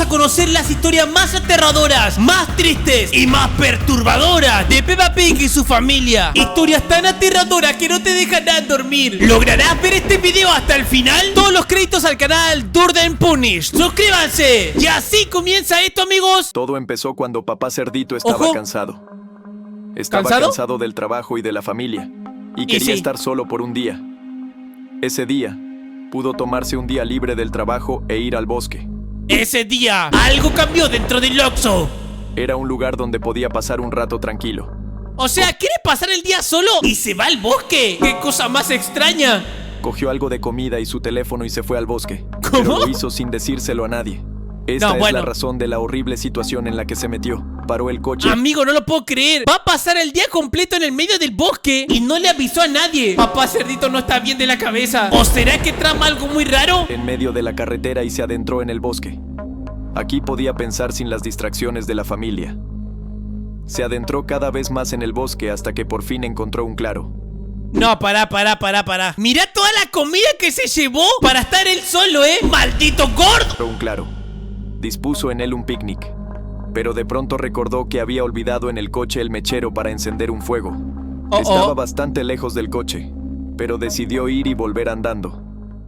a conocer las historias más aterradoras, más tristes y más perturbadoras de Peppa Pig y su familia. Historias tan aterradoras que no te dejarán dormir. ¿Lograrás ver este video hasta el final? Todos los créditos al canal Durden Punish. ¡Suscríbanse! Y así comienza esto, amigos. Todo empezó cuando papá Cerdito estaba Ojo. cansado. Estaba ¿Cansado? cansado del trabajo y de la familia, y quería sí. estar solo por un día. Ese día, pudo tomarse un día libre del trabajo e ir al bosque. Ese día, algo cambió dentro del Oxxo. Era un lugar donde podía pasar un rato tranquilo. O sea, ¿quiere pasar el día solo y se va al bosque? ¡Qué cosa más extraña! Cogió algo de comida y su teléfono y se fue al bosque. ¿Cómo? Pero lo hizo sin decírselo a nadie. Esta No, es bueno. la razón de la horrible situación en la que se metió. Paró el coche. Amigo, no lo puedo creer. Va a pasar el día completo en el medio del bosque y no le avisó a nadie. Papá Cerdito no está bien de la cabeza. ¿O será que trama algo muy raro? En medio de la carretera y se adentró en el bosque. Aquí podía pensar sin las distracciones de la familia. Se adentró cada vez más en el bosque hasta que por fin encontró un claro. No, pará. Mirá toda la comida que se llevó para estar él solo, ¡Maldito gordo! Un claro. Dispuso en él un picnic. Pero de pronto recordó que había olvidado en el coche el mechero para encender un fuego. Estaba bastante lejos del coche, pero decidió ir y volver andando.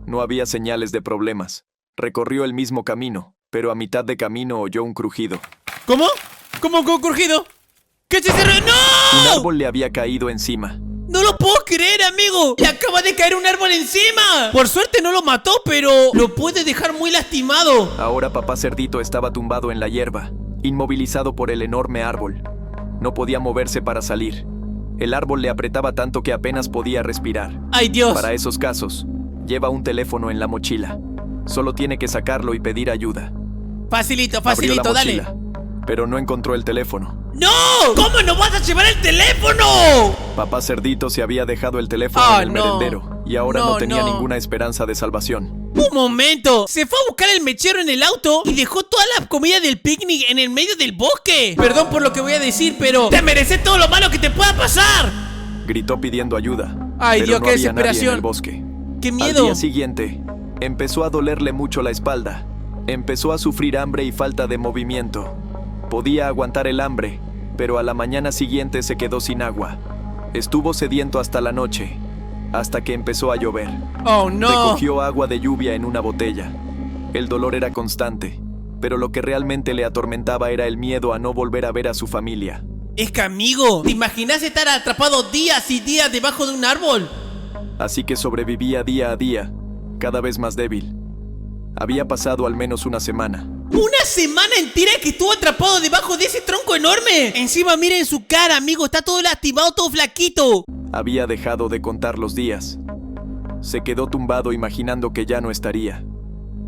No había señales de problemas. Recorrió el mismo camino, pero a mitad de camino oyó un crujido. ¿Cómo? ¿Cómo que ha ocurrido? ¿Qué se cerró? ¡No! Un árbol le había caído encima. ¡No lo puedo creer, amigo! ¡Le acaba de caer un árbol encima! Por suerte no lo mató, pero lo puede dejar muy lastimado. Ahora papá Cerdito estaba tumbado en la hierba, inmovilizado por el enorme árbol. No podía moverse para salir. El árbol le apretaba tanto que apenas podía respirar. ¡Ay, Dios! Para esos casos, lleva un teléfono en la mochila. Solo tiene que sacarlo y pedir ayuda. Facilito, Abrió la dale. mochila, pero no encontró el teléfono. ¡No! ¿Cómo no vas a llevar el teléfono? Papá Cerdito se había dejado el teléfono Ah, en el no. merendero y ahora No, no tenía no. ninguna esperanza de salvación. Un momento. Se fue a buscar el mechero en el auto y dejó toda la comida del picnic en el medio del bosque. Perdón por lo que voy a decir, pero te mereces todo lo malo que te pueda pasar. Gritó pidiendo ayuda. Ay, pero Dios, no qué había nadie en desesperación. el bosque. ¡Qué Al miedo! día siguiente, empezó a dolerle mucho la espalda. Empezó a sufrir hambre y falta de movimiento. Podía aguantar el hambre, pero a la mañana siguiente se quedó sin agua. Estuvo sediento hasta la noche, hasta que empezó a llover. ¡Oh, no! Recogió agua de lluvia en una botella. El dolor era constante, pero lo que realmente le atormentaba era el miedo a no volver a ver a su familia. Es que, amigo, ¿te imaginas estar atrapado días y días debajo de un árbol? Así que sobrevivía día a día, cada vez más débil. Había pasado al menos una semana. ¡Una semana entera que estuvo atrapado debajo de ese tronco enorme! Encima miren su cara, amigo, está todo lastimado, todo flaquito. Había dejado de contar los días. Se quedó tumbado imaginando que ya no estaría.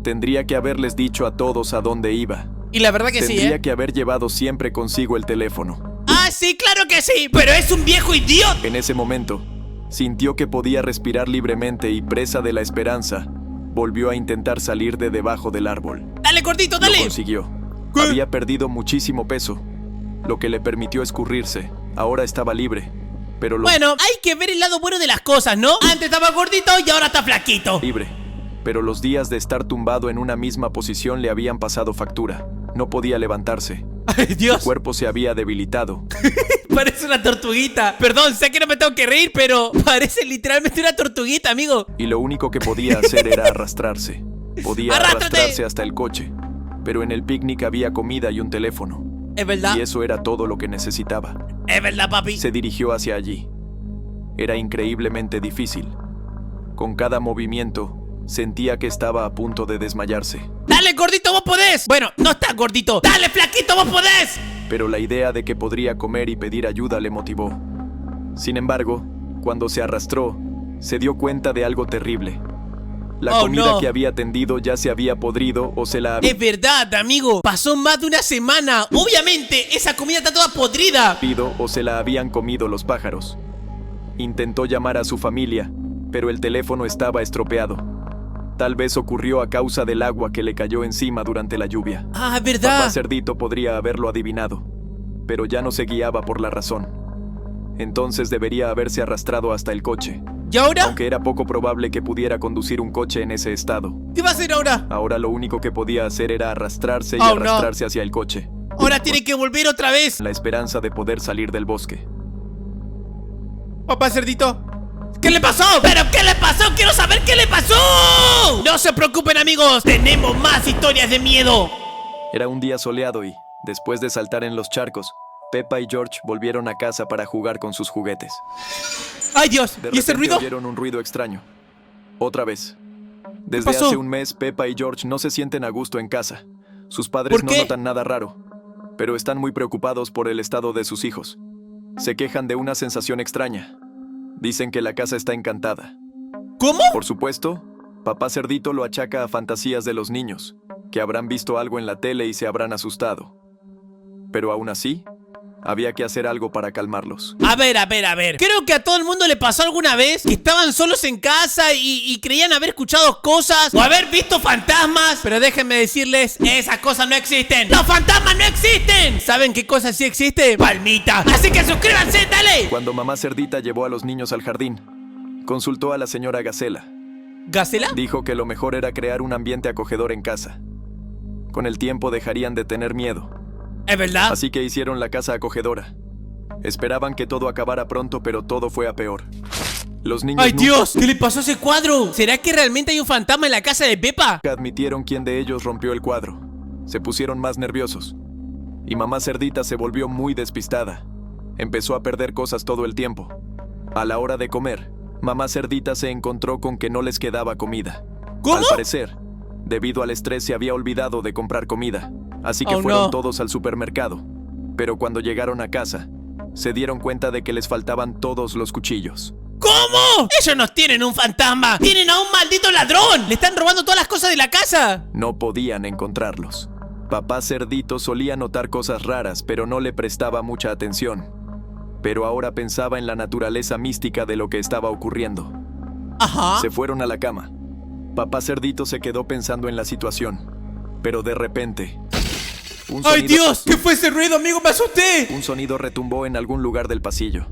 Tendría que haberles dicho a todos a dónde iba. Y la verdad que Tendría que haber llevado siempre consigo el teléfono. ¡Ah, sí, claro que sí! ¡Pero es un viejo idiota! En ese momento, sintió que podía respirar libremente y, presa de la esperanza, volvió a intentar salir de debajo del árbol. ¡Dale, gordito, Lo dale! consiguió. ¿Qué? Había perdido muchísimo peso, lo que le permitió escurrirse. Ahora estaba libre, pero Bueno, hay que ver el lado bueno de las cosas, ¿no? Antes estaba gordito y ahora está flaquito. pero los días de estar tumbado en una misma posición le habían pasado factura. No podía levantarse. ¡Ay, Dios! Su cuerpo se había debilitado. Parece una tortuguita. Perdón, sé que no me tengo que reír, pero parece literalmente una tortuguita, amigo. Y lo único que podía hacer era arrastrarse. Podía ¡Arrástrate! arrastrarse hasta el coche. Pero en el picnic había comida y un teléfono. Es verdad. Y eso era todo lo que necesitaba. Es verdad, papi. Se dirigió hacia allí. Era increíblemente difícil. Con cada movimiento, sentía que estaba a punto de desmayarse. ¡Dale, gordito, vos podés! Bueno, no estás gordito. ¡Dale, flaquito, vos podés! Pero la idea de que podría comer y pedir ayuda le motivó. Sin embargo, cuando se arrastró, se dio cuenta de algo terrible. La comida que había tendido ya se había podrido o se la había Es verdad, amigo. Pasó más de una semana. Obviamente, esa comida está toda podrida. ido o se la habían comido los pájaros. Intentó llamar a su familia, pero el teléfono estaba estropeado. Tal vez ocurrió a causa del agua que le cayó encima durante la lluvia. Ah, verdad. Papá Cerdito podría haberlo adivinado, pero ya no se guiaba por la razón. Entonces debería haberse arrastrado hasta el coche. ¿Y ahora? Aunque era poco probable que pudiera conducir un coche en ese estado. ¿Qué va a hacer ahora? Ahora lo único que podía hacer era arrastrarse y arrastrarse hacia el coche. Ahora tiene que volver otra vez. La esperanza de poder salir del bosque. Papá Cerdito, ¿qué le pasó? ¿Pero qué le pasó? ¡Quiero saber qué le pasó! No se preocupen, amigos, tenemos más historias de miedo. Era un día soleado y, después de saltar en los charcos, Peppa y George volvieron a casa para jugar con sus juguetes. ¡Ay, Dios! De ¿Y ese repente ruido? oyeron un ruido extraño. Otra vez. Desde hace un mes, Peppa y George no se sienten a gusto en casa. Sus padres no notan nada raro, pero están muy preocupados por el estado de sus hijos. Se quejan de una sensación extraña. Dicen que la casa está encantada. ¿Cómo? Por supuesto, Papá Cerdito lo achaca a fantasías de los niños, que habrán visto algo en la tele y se habrán asustado. Pero aún así, había que hacer algo para calmarlos. A ver. Creo que a todo el mundo le pasó alguna vez que estaban solos en casa y creían haber escuchado cosas o haber visto fantasmas. Pero déjenme decirles, esas cosas no existen. ¡Los fantasmas no existen! ¿Saben qué cosa sí existe? ¡Palmita! Así que suscríbanse, dale. Cuando Mamá Cerdita llevó a los niños al jardín, consultó a la señora Gacela. ¿Gacela? Dijo que lo mejor era crear un ambiente acogedor en casa. Con el tiempo dejarían de tener miedo. ¿Es verdad? Así que hicieron la casa acogedora. Esperaban que todo acabara pronto, pero todo fue a peor. Los niños ¡Ay, Dios! ¿Qué le pasó a ese cuadro? ¿Será que realmente hay un fantasma en la casa de Peppa? Admitieron quién de ellos rompió el cuadro. Se pusieron más nerviosos. Y Mamá Cerdita se volvió muy despistada. Empezó a perder cosas todo el tiempo. A la hora de comer, Mamá Cerdita se encontró con que no les quedaba comida. ¿Cómo? Al parecer, debido al estrés se había olvidado de comprar comida. Así que fueron todos al supermercado. Pero cuando llegaron a casa, se dieron cuenta de que les faltaban todos los cuchillos. ¿Cómo? Ellos no tienen un fantasma. Tienen a un maldito ladrón. Le están robando todas las cosas de la casa. No podían encontrarlos. Papá Cerdito solía notar cosas raras, pero no le prestaba mucha atención. Pero ahora pensaba en la naturaleza mística de lo que estaba ocurriendo. Ajá. Se fueron a la cama. Papá Cerdito se quedó pensando en la situación. Pero de repente... ¡Ay, Dios! ¿Qué fue ese ruido, amigo? ¡Me asusté! Un sonido retumbó en algún lugar del pasillo.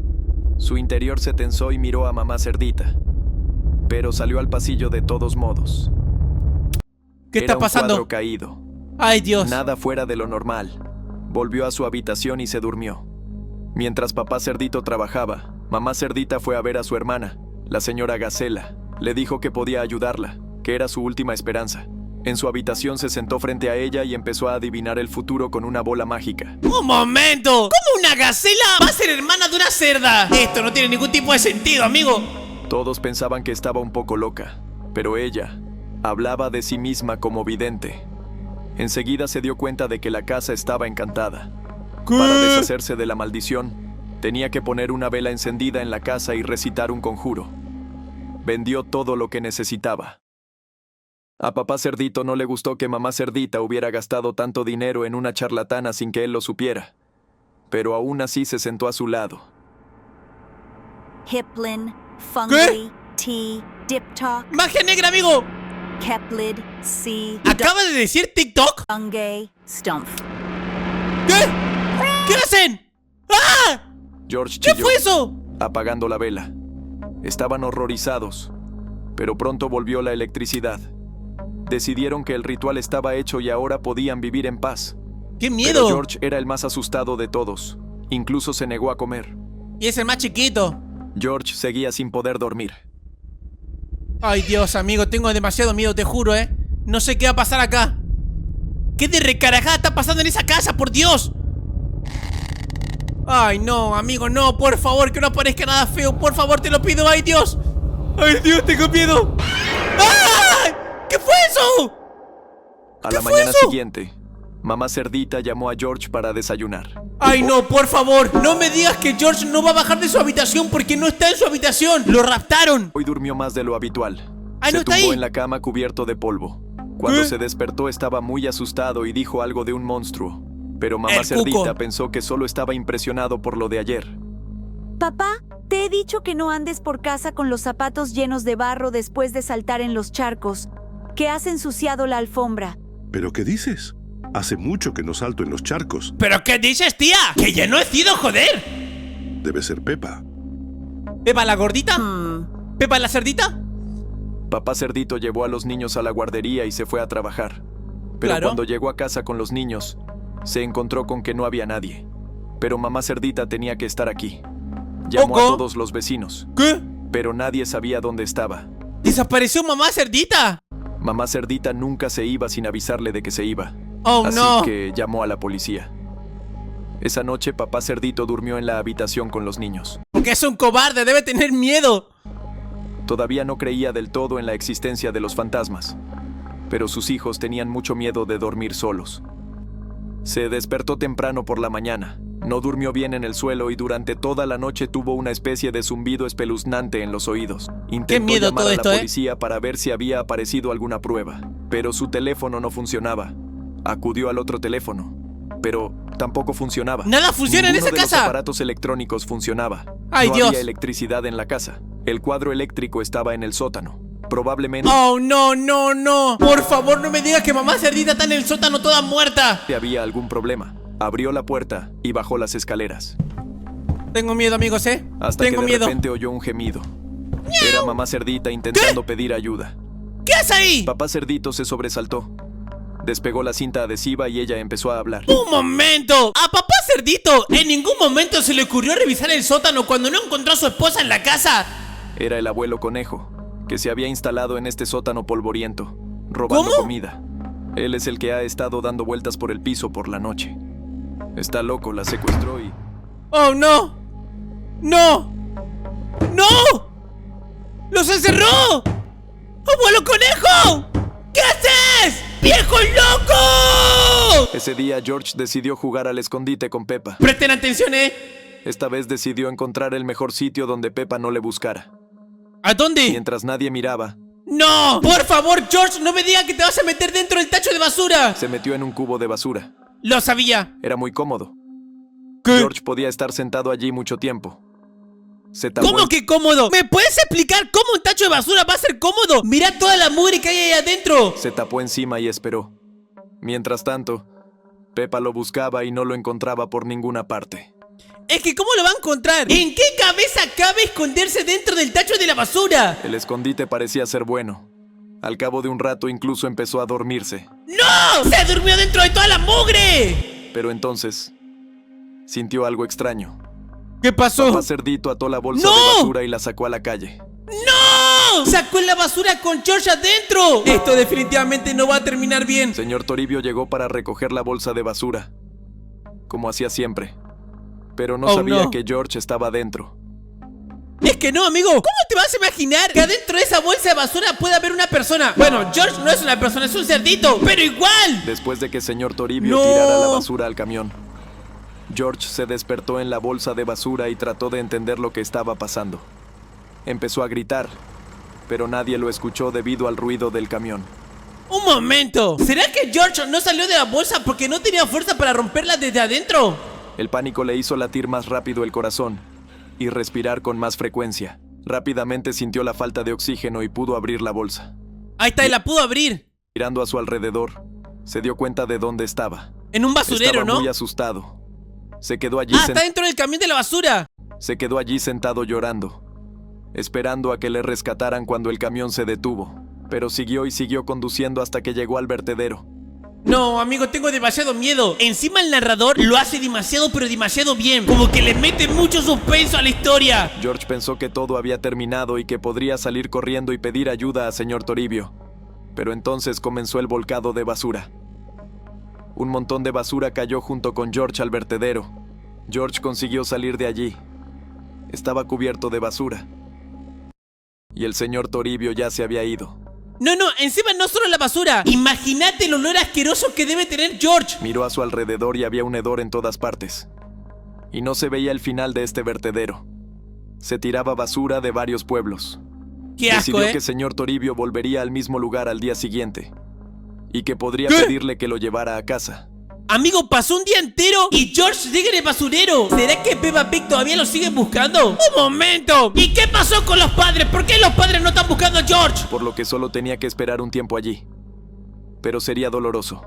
Su interior se tensó y miró a Mamá Cerdita. Pero salió al pasillo de todos modos. ¿Qué está pasando? Era un cuadro caído. ¡Ay, Dios! Nada fuera de lo normal. Volvió a su habitación y se durmió. Mientras Papá Cerdito trabajaba, Mamá Cerdita fue a ver a su hermana, la señora Gacela. Le dijo que podía ayudarla, que era su última esperanza. En su habitación se sentó frente a ella y empezó a adivinar el futuro con una bola mágica. ¡Un momento! ¿Cómo una gacela va a ser hermana de una cerda? Esto no tiene ningún tipo de sentido, amigo. Todos pensaban que estaba un poco loca, pero ella hablaba de sí misma como vidente. Enseguida se dio cuenta de que la casa estaba encantada. ¿Qué? Para deshacerse de la maldición, tenía que poner una vela encendida en la casa y recitar un conjuro. Vendió todo lo que necesitaba. A Papá Cerdito no le gustó que Mamá Cerdita hubiera gastado tanto dinero en una charlatana sin que él lo supiera, pero aún así se sentó a su lado. Hiplin, Fungi, T, Diptok, ¡Magia negra, amigo! Keplid, C, ¿Acaba de decir TikTok? Fungi, Stumpf. ¿Qué? ¿Qué hacen? ¡Ah! George ¿Qué chilló, fue eso? apagando la vela. Estaban horrorizados, pero pronto volvió la electricidad. Decidieron que el ritual estaba hecho y ahora podían vivir en paz. ¡Qué Pero miedo! George era el más asustado de todos. Incluso se negó a comer. Y es el más chiquito. George seguía sin poder dormir. Ay, Dios, amigo, tengo demasiado miedo, te juro, ¿eh? No sé qué va a pasar acá. ¿Qué de recarajada está pasando en esa casa, por Dios? Ay, no, amigo, no, por favor, que no aparezca nada feo. Por favor, te lo pido, ay, Dios. Ay, Dios, tengo miedo. ¡Ay! ¿Qué fue eso? A la mañana siguiente, Mamá Cerdita llamó a George para desayunar. Ay, no, por favor, no me digas que George no va a bajar de su habitación porque no está en su habitación. Lo raptaron. Hoy durmió más de lo habitual. Ay, Se no está tumbó ahí. en la cama cubierto de polvo. Cuando se despertó estaba muy asustado y dijo algo de un monstruo. Pero Mamá El Cerdita cuco. pensó que solo estaba impresionado por lo de ayer. Papá, te he dicho que no andes por casa con los zapatos llenos de barro después de saltar en los charcos, que has ensuciado la alfombra. ¿Pero qué dices? Hace mucho que no salto en los charcos. ¿Pero qué dices, tía? ¡Que ya no he sido, joder! Debe ser Peppa. ¿Peppa la gordita? ¿Pepa la cerdita? Papá Cerdito llevó a los niños a la guardería y se fue a trabajar. Pero Claro. cuando llegó a casa con los niños, se encontró con que no había nadie. Pero mamá Cerdita tenía que estar aquí. Llamó a Oco. todos los vecinos, ¿Qué? pero nadie sabía dónde estaba. ¿Desapareció mamá cerdita? Mamá Cerdita nunca se iba sin avisarle de que se iba. Oh, Así no. que llamó a la policía. Esa noche papá Cerdito durmió en la habitación con los niños. Porque es un cobarde, debe tener miedo. Todavía no creía del todo en la existencia de los fantasmas, pero sus hijos tenían mucho miedo de dormir solos. Se despertó temprano por la mañana, no durmió bien en el suelo y durante toda la noche tuvo una especie de zumbido espeluznante en los oídos. Intentó miedo llamar todo a esto, la policía para ver si había aparecido alguna prueba, pero su teléfono no funcionaba. Acudió al otro teléfono, pero tampoco funcionaba. Nada funciona en Ninguno esa de los casa. aparatos electrónicos funcionaba. Ay, no Dios. había electricidad en la casa. El cuadro eléctrico estaba en el sótano. Probablemente Oh, no, no, no. Por favor, no me digas que mamá cerdita está en el sótano toda muerta. había algún problema. Abrió la puerta y bajó las escaleras. Tengo miedo, amigos, ¿eh? Hasta Tengo que de miedo. repente oyó un gemido. Era mamá Cerdita intentando pedir ayuda. ¿Qué haces ahí? Papá Cerdito se sobresaltó. Despegó la cinta adhesiva y ella empezó a hablar. ¡Un momento! A papá cerdito en ningún momento se le ocurrió revisar el sótano cuando no encontró a su esposa en la casa. Era el abuelo conejo, que se había instalado en este sótano polvoriento, robando ¿Cómo? comida. Él es el que ha estado dando vueltas por el piso por la noche. Está loco, la secuestró y... ¡Oh, no! ¡No! ¡No! ¡Los encerró! ¡Abuelo conejo! ¿Qué haces? ¡Viejo loco! Ese día George decidió jugar al escondite con Peppa. Presten atención, ¿eh? Esta vez decidió encontrar el mejor sitio donde Peppa no le buscara. ¿A dónde? Mientras nadie miraba, ¡No! Por favor, George, no me digas que te vas a meter dentro del tacho de basura. se metió en un cubo de basura. Lo sabía. Era muy cómodo. ¿Qué? George podía estar sentado allí mucho tiempo. Se tapó ¿Cómo el- que cómodo? ¿Me puedes explicar cómo un tacho de basura va a ser cómodo? Mira toda la mugre que hay ahí adentro. Se tapó encima y esperó. Mientras tanto, Peppa lo buscaba y no lo encontraba por ninguna parte. Es que ¿cómo lo va a encontrar? ¿En qué cabeza cabe esconderse dentro del tacho de la basura? El escondite parecía ser bueno. Al cabo de un rato incluso empezó a dormirse. ¡No! ¡Se durmió dentro de toda la mugre! Pero entonces, sintió algo extraño. ¿Qué pasó? Papá Cerdito ató la bolsa ¡No! de basura y la sacó a la calle. ¡No! ¡Sacó en la basura con George adentro! Esto definitivamente no va a terminar bien. Señor Toribio llegó para recoger la bolsa de basura, como hacía siempre. Pero no Oh, sabía no. que George estaba dentro. Es que no, amigo. ¿Cómo te vas a imaginar que adentro de esa bolsa de basura puede haber una persona? Bueno, George no es una persona, es un cerdito. ¡Pero igual! Después de que señor Toribio ¡No! tirara la basura al camión, George se despertó en la bolsa de basura y trató de entender lo que estaba pasando. Empezó a gritar, pero nadie lo escuchó debido al ruido del camión. Un momento. ¿Será que George no salió de la bolsa porque no tenía fuerza para romperla desde adentro? El pánico le hizo latir más rápido el corazón y respirar con más frecuencia. Rápidamente sintió la falta de oxígeno y pudo abrir la bolsa. Ahí está, y la pudo abrir. Mirando a su alrededor, se dio cuenta de dónde estaba. En un basurero, Estaba ¿no? muy asustado. Se quedó allí, Ah, está dentro del camión de la basura. se quedó allí sentado llorando, esperando a que le rescataran cuando el camión se detuvo. Pero siguió y siguió conduciendo hasta que llegó al vertedero. No, amigo, tengo demasiado miedo. Encima el narrador lo hace demasiado, pero demasiado bien. Como que le mete mucho suspenso a la historia. George pensó que todo había terminado y que podría salir corriendo y pedir ayuda a señor Toribio. Pero entonces comenzó el volcado de basura. Un montón de basura cayó junto con George al vertedero. George consiguió salir de allí. Estaba cubierto de basura. Y el señor Toribio ya se había ido. No, no, encima no solo la basura. Imagínate el olor asqueroso que debe tener George. Miró a su alrededor y había un hedor en todas partes. Y no se veía el final de este vertedero. Se tiraba basura de varios pueblos. Qué asco, Decidió ¿eh? que señor Toribio volvería al mismo lugar al día siguiente. Y que podría ¿Qué? pedirle que lo llevara a casa. Amigo, pasó un día entero y George sigue en el basurero. ¿Será que Peppa Pig todavía lo siguen buscando? ¡Un momento! ¿Y qué pasó con los padres? ¿Por qué los padres no están buscando a George? Por lo que solo tenía que esperar un tiempo allí. Pero sería doloroso.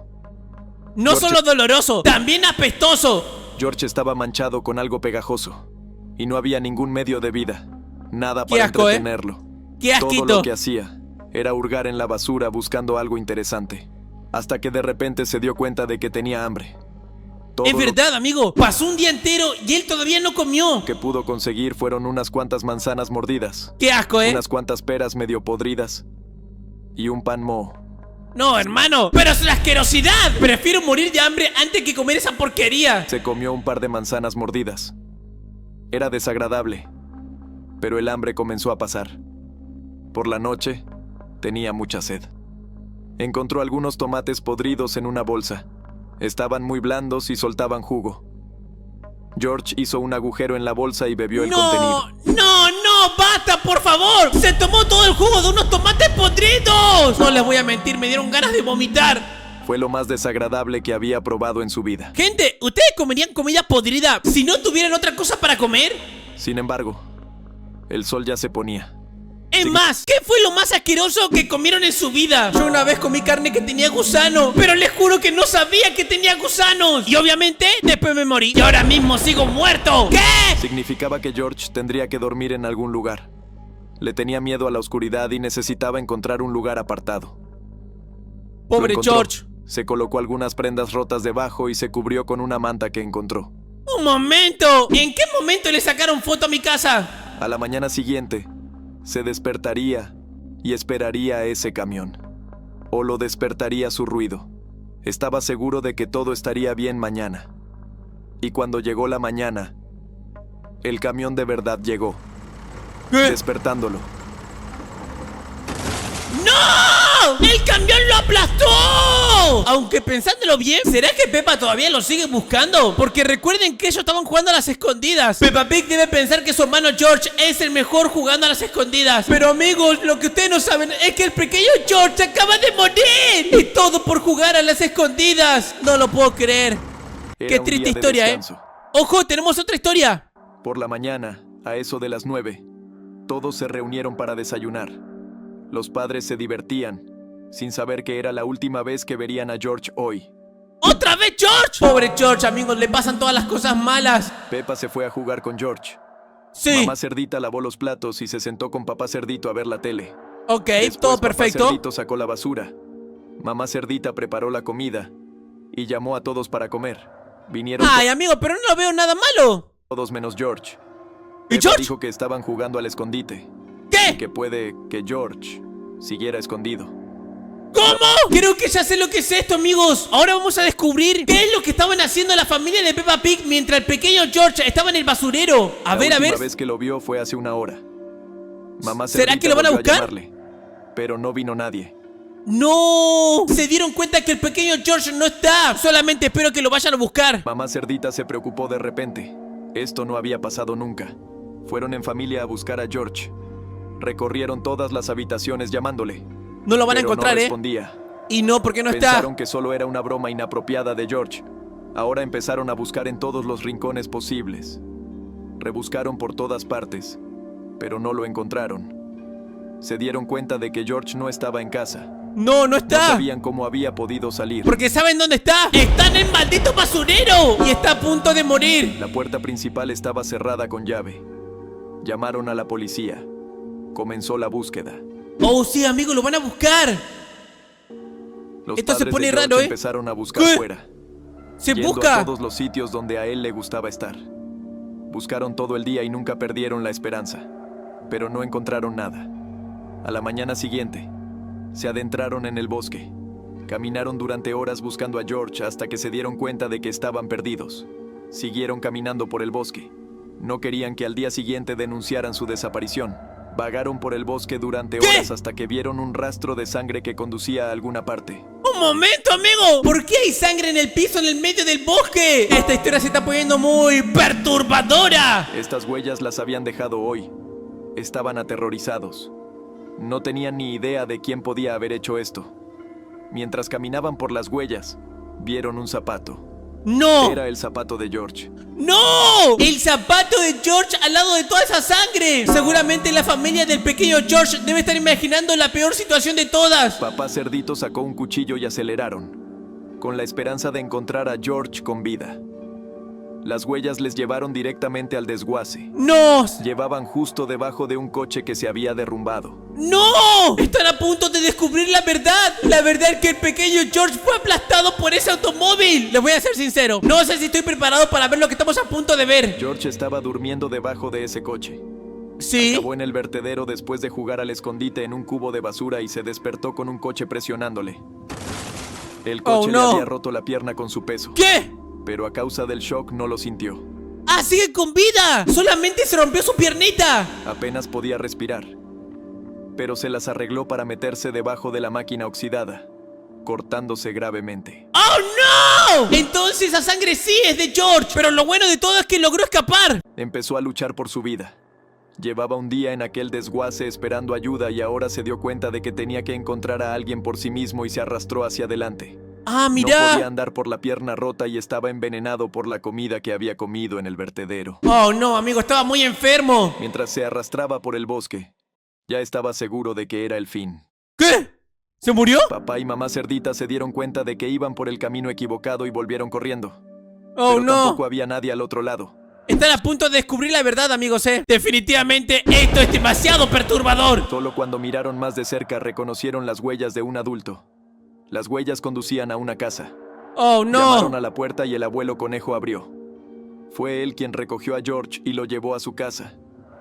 No George- solo doloroso, también apestoso. George estaba manchado con algo pegajoso. Y no había ningún medio de vida. Nada Qué para asco, ¿eh? entretenerlo. ¡Qué Todo asquito! lo que hacía era hurgar en la basura buscando algo interesante, hasta que de repente se dio cuenta de que tenía hambre. Todo Es verdad, amigo. Pasó un día entero y él todavía no comió. lo que pudo conseguir fueron unas cuantas manzanas mordidas, ¡Qué asco, unas cuantas peras medio podridas y un pan moho. No, hermano. ¡Pero es la asquerosidad! Prefiero morir de hambre antes que comer esa porquería. Se comió un par de manzanas mordidas. Era desagradable, pero el hambre comenzó a pasar. Por la noche, tenía mucha sed. Encontró algunos tomates podridos en una bolsa. Estaban muy blandos y soltaban jugo. George hizo un agujero en la bolsa y bebió el contenido. ¡No! ¡Basta, por favor! ¡Se tomó todo el jugo de unos tomates podridos! No les voy a mentir, me dieron ganas de vomitar. Fue lo más desagradable que había probado en su vida. Gente, ¿ustedes comerían comida podrida si no tuvieran otra cosa para comer? Sin embargo, el sol ya se ponía. Es más, ¿qué fue lo más asqueroso que comieron en su vida? Yo una vez comí carne que tenía gusano, pero les juro que no sabía que tenía gusanos. Y obviamente, después me morí. Y ahora mismo sigo muerto. ¿Qué? Significaba que George tendría que dormir en algún lugar. Le tenía miedo a la oscuridad y necesitaba encontrar un lugar apartado. Pobre Lo encontró. George. Se colocó algunas prendas rotas debajo y se cubrió con una manta que encontró. ¡Un momento! ¿En qué momento le sacaron foto a mi casa? A la mañana siguiente, se despertaría y esperaría a ese camión. O lo despertaría su ruido. Estaba seguro de que todo estaría bien mañana. Y cuando llegó la mañana, el camión de verdad llegó, despertándolo. ¡No! ¡El camión lo aplastó! Aunque pensándolo bien, ¿será que Peppa todavía lo sigue buscando? Porque recuerden que ellos estaban jugando a las escondidas. Peppa Pig debe pensar que su hermano George es el mejor jugando a las escondidas. Pero amigos, lo que ustedes no saben es que el pequeño George acaba de morir. Y todo por jugar a las escondidas. No lo puedo creer. Era Qué un triste día de historia, descanso. Ojo, tenemos otra historia. Por la mañana, a eso de las 9, todos se reunieron para desayunar. Los padres se divertían, sin saber que era la última vez que verían a George hoy. ¿Otra vez George? Pobre George, amigos, le pasan todas las cosas malas. Peppa se fue a jugar con George. Sí. Mamá Cerdita lavó los platos y se sentó con papá Cerdito a ver la tele. Ok, Después, todo papá perfecto. Cerdito sacó la basura. Mamá Cerdita preparó la comida y llamó a todos para comer. Vinieron Ay, amigo, pero no veo nada malo. todos menos George. ¿Y Peppa George? dijo que estaban jugando al escondite. ¿Qué? Que puede que George siguiera escondido. ¿Cómo? Creo que ya sé lo que es esto, amigos. Ahora vamos a descubrir qué es lo que estaban haciendo la familia de Peppa Pig mientras el pequeño George estaba en el basurero. A ver. La última vez que lo vio fue hace una hora. Mamá ¿Será Cerdita que lo van a volvió buscar? llamarle, pero no vino nadie. ¡No! Se dieron cuenta que el pequeño George no está. Solamente espero que lo vayan a buscar. Mamá Cerdita se preocupó de repente. Esto no había pasado nunca. Fueron en familia a buscar a George. Recorrieron todas las habitaciones llamándole. No lo van a pero encontrar, no respondía. Y no, porque no está. Pensaron que solo era una broma inapropiada de George. Ahora empezaron a buscar en todos los rincones posibles. Rebuscaron por todas partes, pero no lo encontraron. Se dieron cuenta de que George no estaba en casa. No No está. sabían cómo había podido salir. Porque ¿saben dónde está? ¡Está en el maldito basurero! Y está a punto de morir. La puerta principal estaba cerrada con llave. Llamaron a la policía. Comenzó la búsqueda. Oh, sí, amigo, lo van a buscar. Los Esto se padres pone de George raro, ¿eh? empezaron a buscar ¿Qué? fuera. Se Yendo busca. a todos los sitios donde a él le gustaba estar. Buscaron todo el día y nunca perdieron la esperanza, pero no encontraron nada. A la mañana siguiente, se adentraron en el bosque. Caminaron durante horas buscando a George hasta que se dieron cuenta de que estaban perdidos. Siguieron caminando por el bosque. No querían que al día siguiente denunciaran su desaparición. Vagaron por el bosque durante ¿Qué? horas hasta que vieron un rastro de sangre que conducía a alguna parte. ¡Un momento, amigo! ¿Por qué hay sangre en el piso en el medio del bosque? Esta historia se está poniendo muy perturbadora. Estas huellas las habían dejado hoy. Estaban aterrorizados. No tenían ni idea de quién podía haber hecho esto. Mientras caminaban por las huellas, vieron un zapato. ¡No! Era el zapato de George. ¡No! ¡El zapato de George al lado de toda esa sangre! Seguramente la familia del pequeño George debe estar imaginando la peor situación de todas. Papá Cerdito sacó un cuchillo y aceleraron, con la esperanza de encontrar a George con vida. Las huellas les llevaron directamente al desguace. ¡No! Llevaban justo debajo de un coche que se había derrumbado. ¡No! Están a punto de descubrir la verdad. La verdad es que el pequeño George fue aplastado por ese automóvil. Les voy a ser sincero, no sé si estoy preparado para ver lo que estamos a punto de ver. George estaba durmiendo debajo de ese coche. ¿Sí? Acabó en el vertedero después de jugar al escondite en un cubo de basura y se despertó con un coche presionándole. El coche le había roto la pierna con su peso. ¿Qué? Pero a causa del shock no lo sintió. ¡Ah, sigue con vida! Solamente se rompió su piernita. Apenas podía respirar. Pero se las arregló para meterse debajo de la máquina oxidada, cortándose gravemente. ¡Oh, no! Entonces la sangre sí es de George. Pero lo bueno de todo es que logró escapar. Empezó a luchar por su vida. Llevaba un día en aquel desguace esperando ayuda y ahora se dio cuenta de que tenía que encontrar a alguien por sí mismo y se arrastró hacia adelante. ¡Ah, No mira! podía andar por la pierna rota y estaba envenenado por la comida que había comido en el vertedero. ¡Oh, no, amigo! Estaba muy enfermo. Mientras se arrastraba por el bosque, ya estaba seguro de que era el fin. ¿Qué? ¿Se murió? Papá y mamá cerdita se dieron cuenta de que iban por el camino equivocado y volvieron corriendo. ¡Oh, Pero no! tampoco había nadie al otro lado. Están a punto de descubrir la verdad, amigos, ¿eh? Definitivamente esto es demasiado perturbador. Solo cuando miraron más de cerca reconocieron las huellas de un adulto. Las huellas conducían a una casa. ¡Oh, Llamaron no! a la puerta y el abuelo conejo abrió. Fue él quien recogió a George y lo llevó a su casa.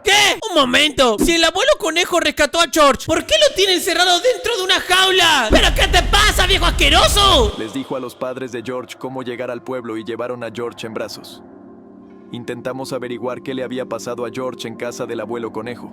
¿Qué? Un momento. Si el abuelo conejo rescató a George, ¿por qué lo tiene encerrado dentro de una jaula? ¿Pero qué te pasa, viejo asqueroso? Les dijo a los padres de George cómo llegar al pueblo y llevaron a George en brazos. Intentamos averiguar qué le había pasado a George en casa del abuelo conejo,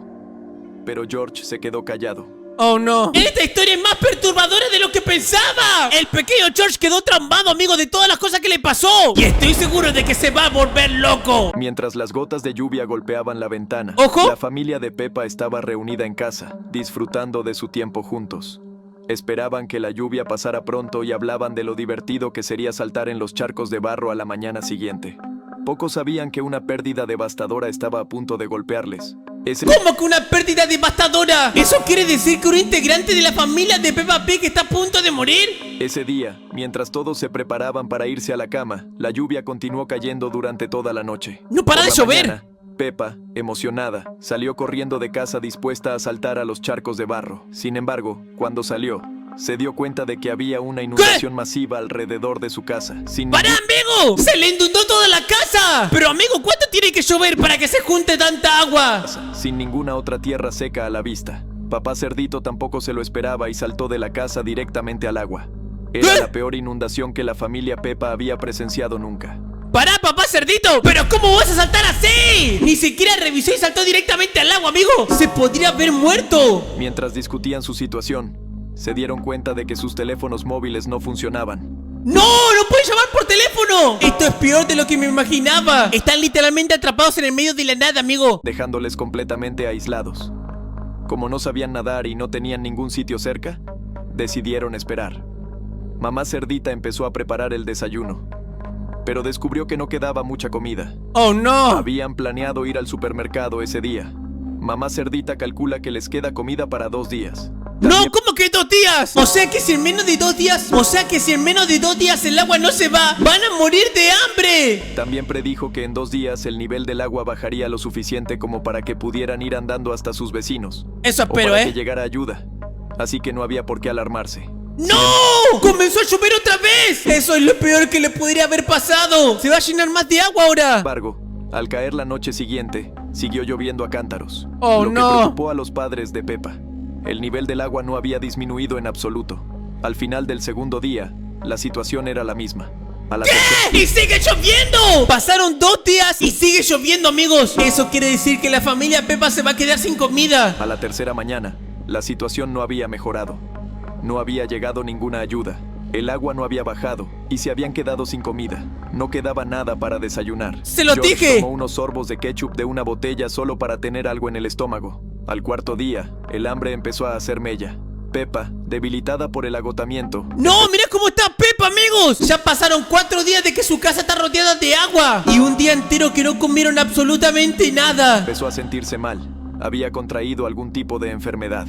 pero George se quedó callado. ¡Oh, no! Esta historia es más perturbadora de lo que pensaba. El pequeño George quedó traumado, amigo, de todas las cosas que le pasó. Y estoy seguro de que se va a volver loco. Mientras las gotas de lluvia golpeaban la ventana, ¡Ojo! la familia de Peppa estaba reunida en casa, disfrutando de su tiempo juntos. Esperaban que la lluvia pasara pronto y hablaban de lo divertido que sería saltar en los charcos de barro a la mañana siguiente. Pocos sabían que una pérdida devastadora estaba a punto de golpearles. ¿Cómo que una pérdida devastadora? ¿Eso quiere decir que un integrante de la familia de Peppa Pig está a punto de morir? Ese día, mientras todos se preparaban para irse a la cama, la lluvia continuó cayendo durante toda la noche. ¡No para Por de la llover! mañana, Peppa, emocionada, salió corriendo de casa dispuesta a saltar a los charcos de barro. Sin embargo, cuando salió, se dio cuenta de que había una inundación masiva alrededor de su casa. ¡Para, amigo! ¡Se le inundó toda la casa! Pero, amigo, ¿cuánto tiene que llover para que se junte tanta agua? Sin ninguna otra tierra seca a la vista. Papá Cerdito tampoco se lo esperaba y saltó de la casa directamente al agua. Era la peor inundación que la familia Peppa había presenciado nunca. ¡Para, papá Cerdito! ¿Pero cómo vas a saltar así? Ni siquiera revisó y saltó directamente al agua, amigo. ¡Se podría haber muerto! Mientras discutían su situación, se dieron cuenta de que sus teléfonos móviles no funcionaban. ¡No! ¡No pueden llamar por teléfono! Esto es peor de lo que me imaginaba. Están literalmente atrapados en el medio de la nada, amigo. Dejándoles completamente aislados. Como no sabían nadar y no tenían ningún sitio cerca, decidieron esperar. Mamá Cerdita empezó a preparar el desayuno, pero descubrió que no quedaba mucha comida. ¡Oh, no! Habían planeado ir al supermercado ese día. Mamá Cerdita calcula que les queda comida para 2 días. ¡No! ¿Cómo que 2 días? O sea que si en menos de 2 días... O sea que si en menos de 2 días el agua no se va, ¡van a morir de hambre! También predijo que en 2 días el nivel del agua bajaría lo suficiente como para que pudieran ir andando hasta sus vecinos. Eso O espero, para ¿eh? que llegara ayuda. Así que no había por qué alarmarse. ¡No! ¡Comenzó a llover otra vez! Eso es lo peor que le podría haber pasado. Se va a llenar más de agua ahora. Sin embargo, al caer la noche siguiente, siguió lloviendo a cántaros. ¡Oh, lo que no! preocupó a los padres de Peppa. El nivel del agua no había disminuido en absoluto. Al final del segundo día, la situación era la misma. A la tercera- ¡Y sigue lloviendo! Pasaron 2 días y sigue lloviendo, amigos. Eso quiere decir que la familia Peppa se va a quedar sin comida. A la tercera mañana, la situación no había mejorado. No había llegado ninguna ayuda. El agua no había bajado y se habían quedado sin comida. No quedaba nada para desayunar. ¡Se lo George dije! tomó unos sorbos de ketchup de una botella solo para tener algo en el estómago. Al cuarto día, el hambre empezó a hacer mella. Peppa, debilitada por el agotamiento, ¡No! ¡Mira cómo está Peppa, amigos! Ya pasaron 4 días de que su casa está rodeada de agua. Y un día entero que no comieron absolutamente nada. empezó a sentirse mal. Había contraído algún tipo de enfermedad.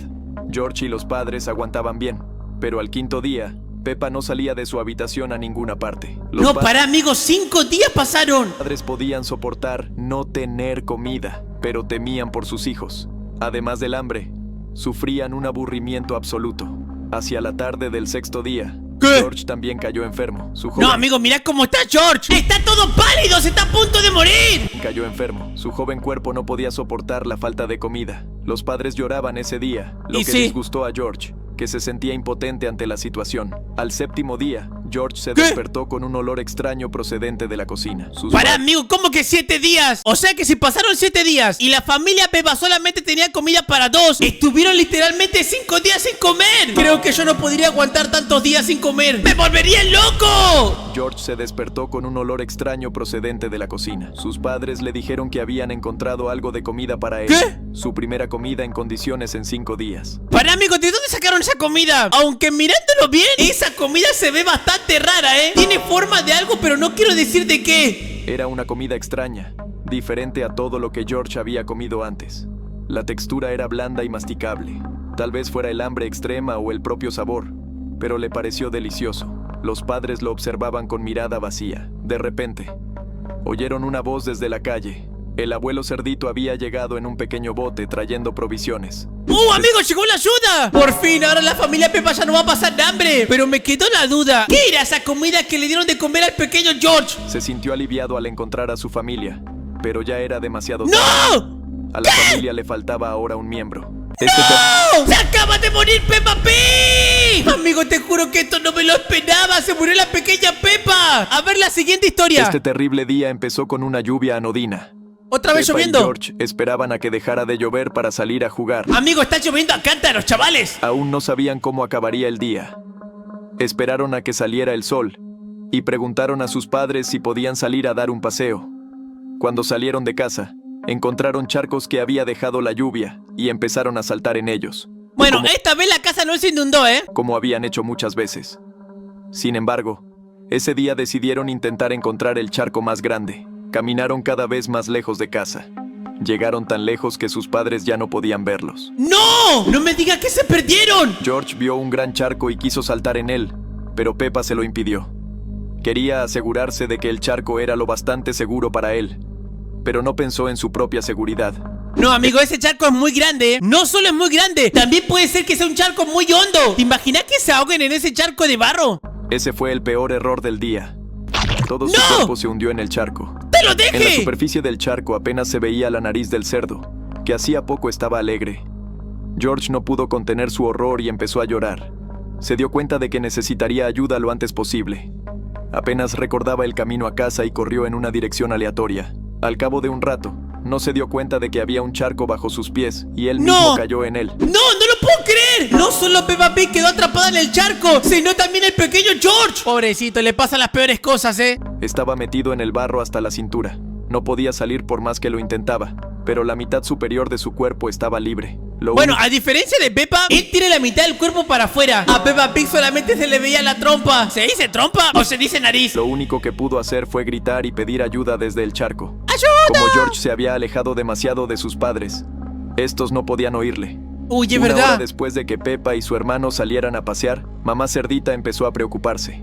George y los padres aguantaban bien, pero al quinto día, Peppa no salía de su habitación a ninguna parte. No, pará, amigos, 5 días pasaron. Los padres podían soportar no tener comida, pero temían por sus hijos. Además del hambre, sufrían un aburrimiento absoluto. Hacia la tarde del 6º día, ¿qué? George también cayó enfermo. Su joven No, amigo, mira cómo está George. Está todo pálido, se está a punto de morir. cayó enfermo. Su joven cuerpo no podía soportar la falta de comida. Los padres lloraban ese día, lo que disgustó a George, que se sentía impotente ante la situación. Al 7º día, George se despertó con un olor extraño procedente de la cocina. Pará, amigo, ¿cómo que 7 días? O sea que si pasaron 7 días y la familia Peppa solamente tenía comida para 2, estuvieron literalmente 5 días sin comer. Creo que yo no podría aguantar tantos días sin comer. ¡Me volvería loco! George se despertó con un olor extraño procedente de la cocina. Sus padres le dijeron que habían encontrado algo de comida para él. ¿Qué? Su primera comida en condiciones en 5 días. Pará, amigo, ¿de dónde sacaron esa comida? Aunque mirándolo bien, esa comida se ve bastante rara, ¿eh? Tiene forma de algo, pero no quiero decir de qué. Era una comida extraña, diferente a todo lo que George había comido antes. La textura era blanda y masticable. Tal vez fuera el hambre extrema o el propio sabor, pero le pareció delicioso. Los padres lo observaban con mirada vacía. De repente, oyeron una voz desde la calle. El abuelo cerdito había llegado en un pequeño bote trayendo provisiones. ¡Amigo, llegó la ayuda! Por fin, ahora la familia Peppa ya no va a pasar hambre. Pero me quedó la duda. ¿Qué era esa comida que le dieron de comer al pequeño George? Se sintió aliviado al encontrar a su familia, pero ya era demasiado tarde. ¡No! A la familia le faltaba ahora un miembro. ¡No! ¡Se acaba de morir Peppa Pig! Amigo, te juro que esto no me lo esperaba. Se murió la pequeña Peppa. A ver la siguiente historia. Este terrible día empezó con una lluvia anodina. ¿Otra vez Peppa lloviendo? y George esperaban a que dejara de llover para salir a jugar. Amigo, está lloviendo a cántaros, chavales. Aún no sabían cómo acabaría el día. Esperaron a que saliera el sol y preguntaron a sus padres si podían salir a dar un paseo. Cuando salieron de casa, encontraron charcos que había dejado la lluvia y empezaron a saltar en ellos. Bueno, esta vez la casa no se inundó, ¿eh? Como habían hecho muchas veces. Sin embargo, ese día decidieron intentar encontrar el charco más grande. Caminaron cada vez más lejos de casa. Llegaron tan lejos que sus padres ya no podían verlos. ¡No! ¡No me diga que se perdieron! George vio un gran charco y quiso saltar en él, pero Peppa se lo impidió. Quería asegurarse de que el charco era lo bastante seguro para él, pero no pensó en su propia seguridad. No, amigo, ese charco es muy grande, ¿eh? No solo es muy grande, también puede ser que sea un charco muy hondo. ¿Te imaginas que se ahoguen en ese charco de barro? Ese fue el peor error del día. Todo su cuerpo se hundió en el charco. ¡Te lo deje! En la superficie del charco apenas se veía la nariz del cerdo, que hacía poco estaba alegre. George no pudo contener su horror y empezó a llorar. Se dio cuenta de que necesitaría ayuda lo antes posible. Apenas recordaba el camino a casa y corrió en una dirección aleatoria. Al cabo de un rato, no se dio cuenta de que había un charco bajo sus pies y él mismo cayó en él. ¡No! ¡No lo puedo creer! No solo Peppa Pig quedó atrapada en el charco, sino también el pequeño George. Pobrecito, le pasan las peores cosas, ¿eh? Estaba metido en el barro hasta la cintura. No podía salir por más que lo intentaba, pero la mitad superior de su cuerpo estaba libre. Bueno, a diferencia de Peppa, él tiene la mitad del cuerpo para afuera. A Peppa Pig solamente se le veía la trompa. ¿Se dice trompa o se dice nariz? Lo único que pudo hacer fue gritar y pedir ayuda desde el charco. ¡Ayuda! Como George se había alejado demasiado de sus padres, estos no podían oírle. Uy, es Una verdad. hora después de que Peppa y su hermano salieran a pasear, mamá cerdita empezó a preocuparse.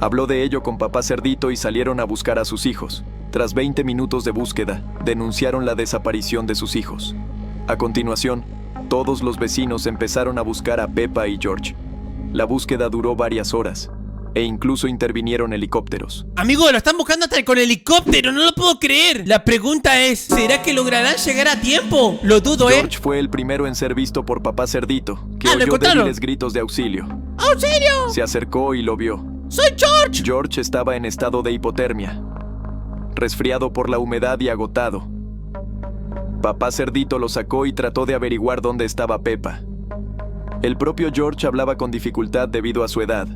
Habló de ello con papá cerdito y salieron a buscar a sus hijos. Tras 20 minutos de búsqueda, denunciaron la desaparición de sus hijos. A continuación, todos los vecinos empezaron a buscar a Peppa y George. La búsqueda duró varias horas, e incluso intervinieron helicópteros. Amigo, lo están buscando hasta con helicóptero, no lo puedo creer. La pregunta es, ¿será que lograrán llegar a tiempo? Lo dudo, George fue el primero en ser visto por papá cerdito, que ¿lo oyó encontraron? débiles gritos de auxilio. ¡Auxilio! Se acercó y lo vio. ¡Soy George! George estaba en estado de hipotermia, resfriado por la humedad y agotado. Papá cerdito lo sacó y trató de averiguar dónde estaba Peppa. El propio George hablaba con dificultad debido a su edad,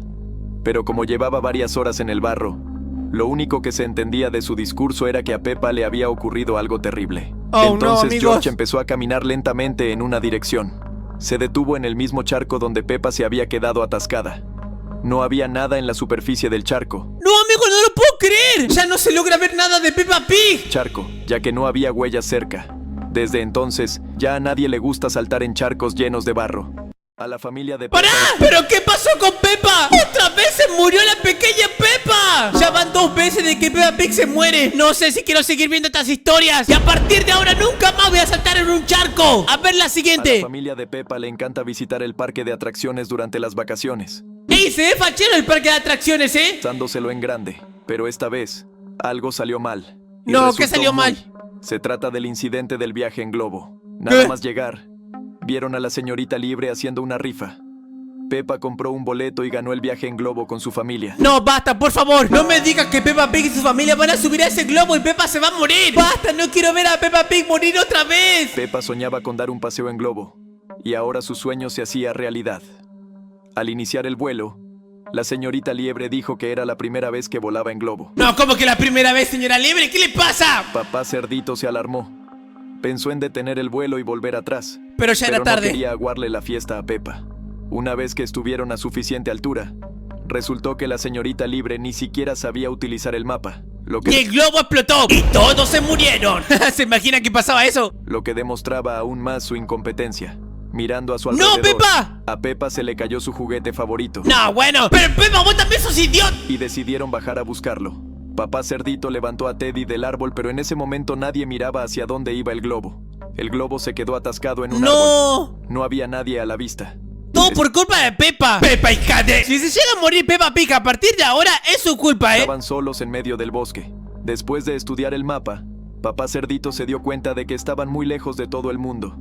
pero como llevaba varias horas en el barro, lo único que se entendía de su discurso era que a Peppa le había ocurrido algo terrible. Entonces George empezó a caminar lentamente en una dirección. Se detuvo en el mismo charco donde Peppa se había quedado atascada. No había nada en la superficie del charco. ¡No, amigo, no lo puedo creer! ¡Ya no se logra ver nada de Peppa Pig! Charco, ya que no había huellas cerca. Desde entonces, ya a nadie le gusta saltar en charcos llenos de barro. A la familia de Peppa. ¡Pará! ¿Pero qué pasó con Peppa? ¡Otra vez se murió la pequeña Peppa! Ya van 2 veces de que Peppa Pig se muere. No sé si quiero seguir viendo estas historias. Y a partir de ahora nunca más voy a saltar en un charco. A ver la A siguiente. la familia de Peppa le encanta visitar el parque de atracciones durante las vacaciones, ¡Ey! Se ve fachero el parque de atracciones, ¿eh? usándoselo en grande. Pero esta vez, algo salió mal. Y No, resultó ¿qué salió mal? Se trata del incidente del viaje en globo. Nada ¿Qué? más llegar, vieron a la señorita Liebre haciendo una rifa. Peppa compró un boleto y ganó el viaje en globo con su familia. No, basta, por favor. No me digas que Peppa Pig y su familia van a subir a ese globo y Peppa se va a morir. Basta, no quiero ver a Peppa Pig morir otra vez. Peppa soñaba con dar un paseo en globo, y ahora su sueño se hacía realidad. Al iniciar el vuelo, la señorita Liebre dijo que era la primera vez que volaba en globo. No, ¿cómo que la primera vez, señora Liebre? ¿Qué le pasa? Papá Cerdito se alarmó. Pensó en detener el vuelo y volver atrás. Pero ya era tarde. No quería aguarle la fiesta a Peppa. Una vez que estuvieron a suficiente altura, resultó que la señorita Liebre ni siquiera sabía utilizar el mapa, Y el globo explotó y todos se murieron. ¿Se imagina que pasaba eso? lo que demostraba aún más su incompetencia. Mirando a su alrededor, ¡No, Peppa! a Peppa se le cayó su juguete favorito. No, bueno. Pero Peppa, vos también sos idiota. Y decidieron bajar a buscarlo. Papá Cerdito levantó a Teddy del árbol, pero en ese momento nadie miraba hacia dónde iba el globo. El globo se quedó atascado en un árbol. No. No había nadie a la vista. Todo por culpa de Peppa. Peppa, hija de... Si se llega a morir Peppa Pig a partir de ahora, es su culpa, ¿eh? Estaban solos en medio del bosque. Después de estudiar el mapa, Papá Cerdito se dio cuenta de que estaban muy lejos de todo el mundo.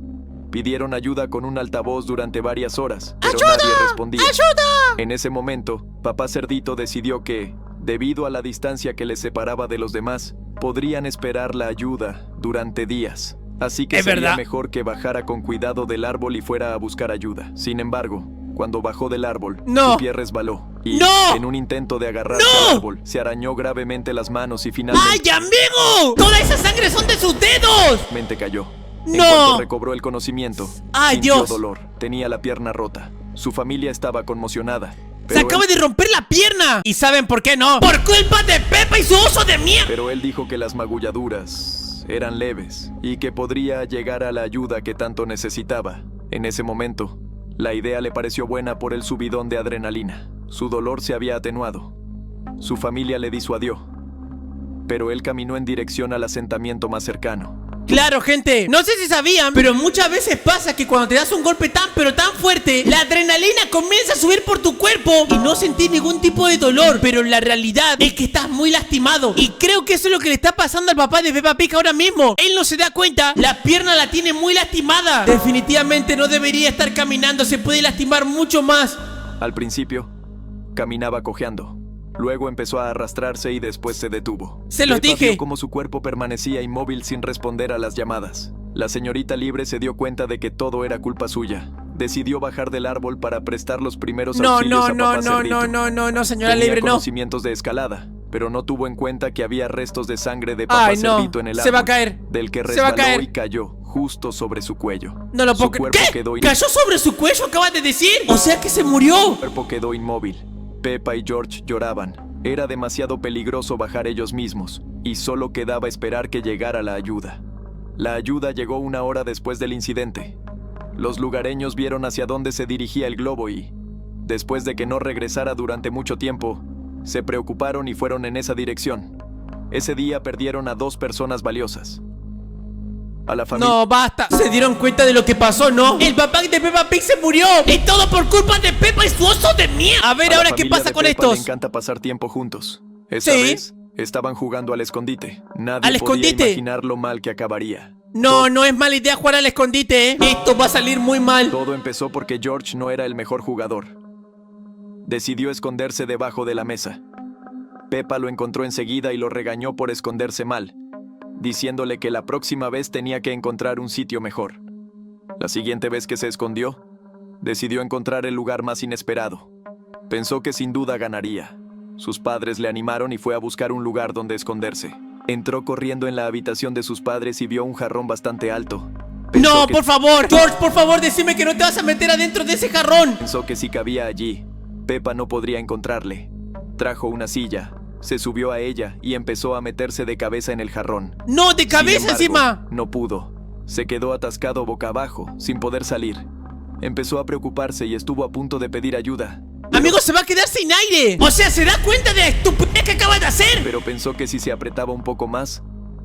Pidieron ayuda con un altavoz durante varias horas, pero nadie respondía. ¡Ayuda! En ese momento, Papá Cerdito decidió que, debido a la distancia que les separaba de los demás, podrían esperar la ayuda durante días. Así que ¿Es sería verdad? mejor que bajara con cuidado del árbol y fuera a buscar ayuda. Sin embargo, cuando bajó del árbol, No. su pie resbaló y, ¡No! en un intento de agarrarse ¡No! al árbol, se arañó gravemente las manos y finalmente ¡Ay, amigo! ¡Toda esa sangre son de sus dedos! cayó. En ¡No! cuanto recobró el conocimiento, ¡Ay, sintió Dios! dolor. Tenía la pierna rota. Su familia estaba conmocionada. ¡Se Pero acaba él, de romper la pierna! ¿Y saben por qué no? ¡Por culpa de Peppa y su oso de mierda! pero él dijo que las magulladuras eran leves y que podría llegar a la ayuda que tanto necesitaba. En ese momento, la idea le pareció buena por el subidón de adrenalina. Su dolor se había atenuado. Su familia le disuadió, pero él caminó en dirección al asentamiento más cercano. Claro, gente, no sé si sabían, pero muchas veces pasa que cuando te das un golpe tan pero tan fuerte, la adrenalina comienza a subir por tu cuerpo y no sentís ningún tipo de dolor. Pero la realidad es que estás muy lastimado. Y creo que eso es lo que le está pasando al papá de Peppa Pig ahora mismo. Él no se da cuenta, la pierna la tiene muy lastimada. Definitivamente no debería estar caminando, se puede lastimar mucho más. Al principio, caminaba cojeando. Luego empezó a arrastrarse y después se detuvo. Se los Peppa dije. vio cómo su cuerpo permanecía inmóvil sin responder a las llamadas. La señorita Liebre se dio cuenta de que todo era culpa suya. Decidió bajar del árbol para prestar los primeros No, auxilios no, a Papá no, Cerdito. no, señora Tenía Liebre, no. conocimientos de escalada, pero no tuvo en cuenta que había restos de sangre de Papá Ay, no, Cerdito en el árbol, se va a caer. del que Se va a resbaló caer. y cayó justo sobre su cuello. No lo Su puedo creer. cuerpo ¿Qué? quedó ¿Cayó sobre su cuello, acabas de decir? O sea que se murió. Su cuerpo quedó inmóvil. Peppa y George lloraban. Era demasiado peligroso bajar ellos mismos, y solo quedaba esperar que llegara la ayuda. La ayuda llegó 1 hora después del incidente. Los lugareños vieron hacia dónde se dirigía el globo y, después de que no regresara durante mucho tiempo, se preocuparon y fueron en esa dirección. Ese día perdieron a 2 personas valiosas. A la familia. No, basta. Se dieron cuenta de lo que pasó, ¿no? El papá de Peppa Pig se murió. Y todo por culpa de Peppa y su oso de mierda. A ver, A la ahora, ¿qué familia pasa de con Peppa estos? Le encanta pasar tiempo juntos. Esta Sí. vez estaban jugando al escondite. Nadie ¿Al podía escondite? imaginar lo mal que acabaría. No, no es mala idea jugar al escondite, ¿eh? Esto va a salir muy mal. Todo empezó porque George no era el mejor jugador. Decidió esconderse debajo de la mesa. Peppa lo encontró enseguida y lo regañó por esconderse mal, diciéndole que la próxima vez tenía que encontrar un sitio mejor. La siguiente vez que se escondió, decidió encontrar el lugar más inesperado. Pensó que sin duda ganaría. Sus padres le animaron y fue a buscar un lugar donde esconderse. Entró corriendo en la habitación de sus padres y vio un jarrón bastante alto. No, por favor. George, por favor, decime que no te vas a meter adentro de ese jarrón. Pensó que si cabía allí, Peppa no podría encontrarle. Trajo una silla, se subió a ella y empezó a meterse de cabeza en el jarrón. No, de Sin cabeza embargo, encima. no pudo. Se quedó atascado boca abajo, sin poder salir. Empezó a preocuparse y estuvo a punto de pedir ayuda. Amigo, se va a quedar sin aire. O sea, ¿se da cuenta de la estupidez que acaba de hacer? Pero pensó que si se apretaba un poco más,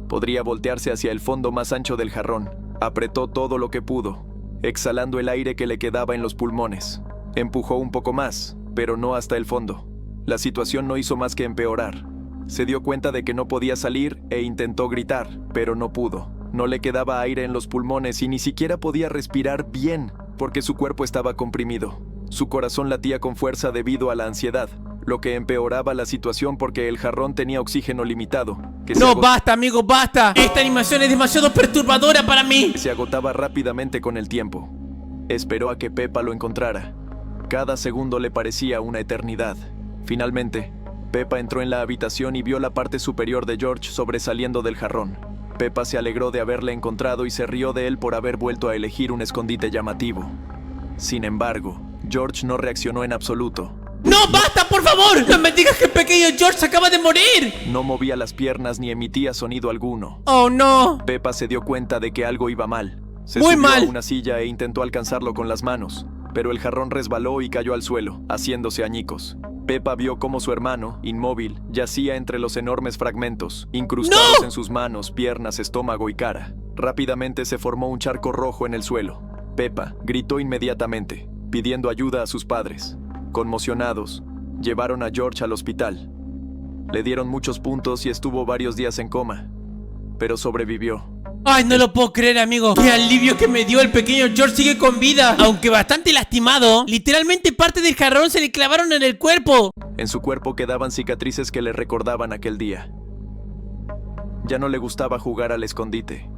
podría voltearse hacia el fondo más ancho del jarrón. Apretó todo lo que pudo, exhalando el aire que le quedaba en los pulmones. Empujó un poco más, pero no hasta el fondo. La situación no hizo más que empeorar. Se dio cuenta de que no podía salir e intentó gritar, pero no pudo. No le quedaba aire en los pulmones y ni siquiera podía respirar bien, porque su cuerpo estaba comprimido. Su corazón latía con fuerza debido a la ansiedad, lo que empeoraba la situación porque el jarrón tenía oxígeno limitado. No, basta, amigo, basta. Esta animación es demasiado perturbadora para mí. Se agotaba rápidamente con el tiempo. Esperó a que Peppa lo encontrara. Cada segundo le parecía una eternidad. Finalmente, Peppa entró en la habitación y vio la parte superior de George sobresaliendo del jarrón. Peppa se alegró de haberle encontrado y se rió de él por haber vuelto a elegir un escondite llamativo. Sin embargo, George no reaccionó en absoluto. ¡No, basta, por favor! ¡No me digas que el pequeño George acaba de morir! No movía las piernas ni emitía sonido alguno. ¡Oh, no! Peppa se dio cuenta de que algo iba mal. Se Muy subió mal. a una silla e intentó alcanzarlo con las manos, pero el jarrón resbaló y cayó al suelo, haciéndose añicos. Peppa vio cómo su hermano, inmóvil, yacía entre los enormes fragmentos, incrustados en sus manos, piernas, estómago y cara. Rápidamente se formó un charco rojo en el suelo. Peppa gritó inmediatamente, pidiendo ayuda a sus padres. Conmocionados, llevaron a George al hospital. Le dieron muchos puntos y estuvo varios días en coma, pero sobrevivió. Ay, no lo puedo creer, amigo. Qué alivio que me dio. El pequeño George sigue con vida, aunque bastante lastimado. Literalmente parte del jarrón se le clavaron en el cuerpo. En su cuerpo quedaban cicatrices que le recordaban aquel día. Ya no le gustaba jugar al escondite.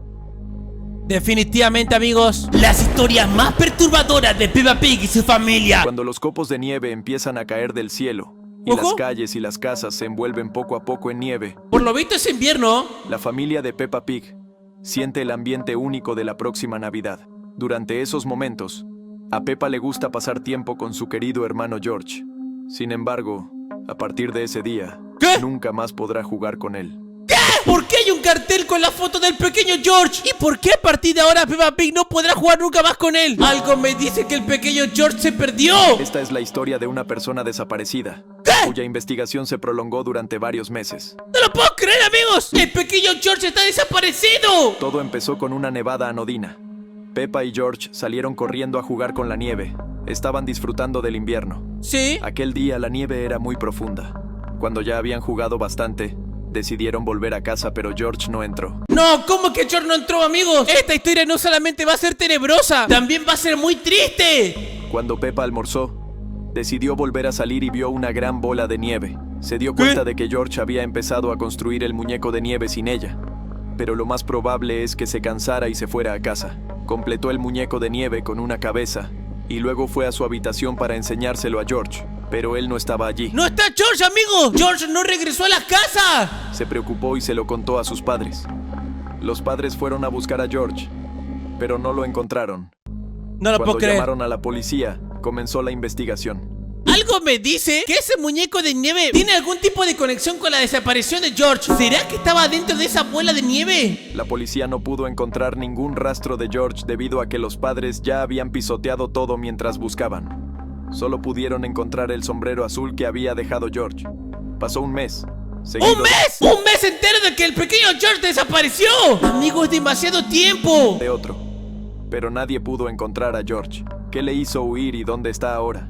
Definitivamente, amigos, las historias más perturbadoras de Peppa Pig y su familia. Cuando los copos de nieve empiezan a caer del cielo y las calles y las casas se envuelven poco a poco en nieve, por lo visto es invierno. La familia de Peppa Pig siente el ambiente único de la próxima Navidad. Durante esos momentos, a Peppa le gusta pasar tiempo con su querido hermano George. Sin embargo, a partir de ese día, nunca más podrá jugar con él. ¿Qué? ¿Por qué hay un cartel con la foto del pequeño George? ¿Y por qué a partir de ahora Peppa Pig no podrá jugar nunca más con él? Algo me dice que el pequeño George se perdió. Esta es la historia de una persona desaparecida, cuya investigación se prolongó durante varios meses. ¡No lo puedo creer, amigos! ¡El pequeño George está desaparecido! Todo empezó con una nevada anodina. Peppa y George salieron corriendo a jugar con la nieve. Estaban disfrutando del invierno. ¿Sí? Aquel día la nieve era muy profunda. Cuando ya habían jugado bastante, decidieron volver a casa, pero George no entró. No, ¿cómo que George no entró, amigos? Esta historia no solamente va a ser tenebrosa, también va a ser muy triste. Cuando Peppa almorzó, decidió volver a salir y vio una gran bola de nieve. Se dio cuenta de que George había empezado a construir el muñeco de nieve sin ella. Pero lo más probable es que se cansara y se fuera a casa. Completó el muñeco de nieve con una cabeza y luego fue a su habitación para enseñárselo a George. Pero él no estaba allí. ¡No está George, amigo! ¡George no regresó a la casa! Se preocupó y se lo contó a sus padres. Los padres fueron a buscar a George, pero no lo encontraron. No lo puedo creer. Cuando llamaron a la policía, comenzó la investigación. Algo me dice que ese muñeco de nieve tiene algún tipo de conexión con la desaparición de George. ¿Será que estaba dentro de esa bola de nieve? La policía no pudo encontrar ningún rastro de George debido a que los padres ya habían pisoteado todo mientras buscaban. Solo pudieron encontrar el sombrero azul que había dejado George. Pasó un mes. ¿Un mes? ¡Un mes entero de que el pequeño George desapareció! Amigo, es demasiado tiempo. De otro. Pero nadie pudo encontrar a George. ¿Qué le hizo huir y dónde está ahora?